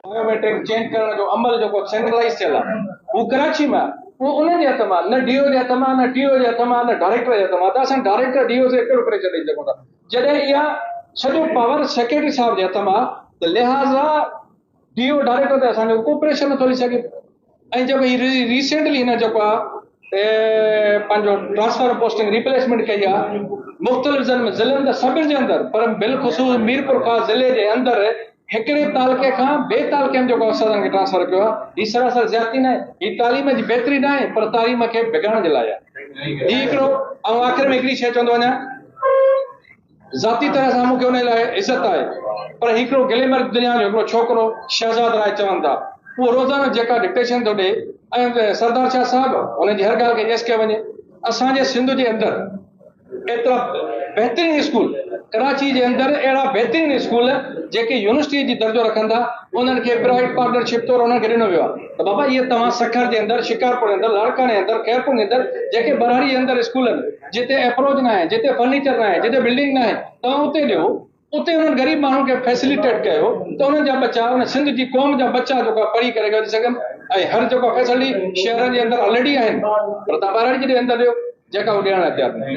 biometric change करण जो अमल जो सेंट्रलाइज थियल आहे वो कराची में वो उन जे हथ में न डीओ जे हथ में न टीओ जे हथ में न डायरेक्टर जे हथ में असां डायरेक्टर डीओ से हिकिड़ो करे छॾे सघूं था जॾहिं इहा सॼो पावर सेक्रेटरी साहब जे हथ में त लिहाज़ा डीओ डायरेक्टर ते असांजो कोऑपरेशन नथो थी सघे ऐं जेको रिसेंटली हिन जेको आहे पंहिंजो ट्रांसफर पोस्टिंग रिप्लेसमेंट कई आहे मुख़्तलिफ़ ज़िलनि सभिनि जे अंदरि पर बिलख़ुसूस मीरपुर ख़ास ज़िले जे अंदरि हिकिड़े तालुके खां ॿिए तालुके में जेको असां खे ट्रांसफर कयो आहे हीअ सरासर ज़्यादती न आहे हीअ तालीम जी बहितरी न आहे पर तालीम खे बिगाड़ण जे लाइ आहे हीअ हिकिड़ो ऐं आख़िर में हिकिड़ी शइ चवंदो वञा ज़ाती तरह सां मूंखे उन लाइ इज़त आहे पर हिकिड़ो गिलेमर दुनिया जो हिकिड़ो छोकिरो शहज़ाद राय चवनि था उहो रोज़ाना जेका डिक्टेशन थो ॾे ऐं सरदार शाह साहिबु हुनजी हर ॻाल्हि खे यस कयो वञे असांजे सिंध जे अंदरि एतिरा बहितरीन स्कूल कराची जे अंदरि अहिड़ा बहितरीन स्कूल जेके यूनिवर्सिटी जी दर्जो रखनि था उन्हनि खे प्राइवेट पार्टनरशिप तौरु उन्हनि खे ॾिनो वियो आहे त बाबा इहे तव्हां सखर जे अंदरि शिकारपुर जे अंदरि लाड़काने जे अंदरि खैरपुर जे अंदरि जेके बरहाड़ी जे अंदरि स्कूल आहिनि जिते अप्रोच न आहे जिते फर्नीचर न आहे जिते बिल्डिंग न आहे तव्हां उते ॾियो उते उन्हनि ग़रीब माण्हुनि खे फैसिलिटेट कयो त उन्हनि जा बच्चा उन सिंध जी क़ौम जा बच्चा जेको पढ़ी करे वधी सघनि ऐं हर जेको फैसिलिटी शहरनि जे अंदरि ऑलरेडी आहिनि पर तव्हां ॿारनि जे अंदरि ॾियो जेका उहो ॾियण लाइ तयारु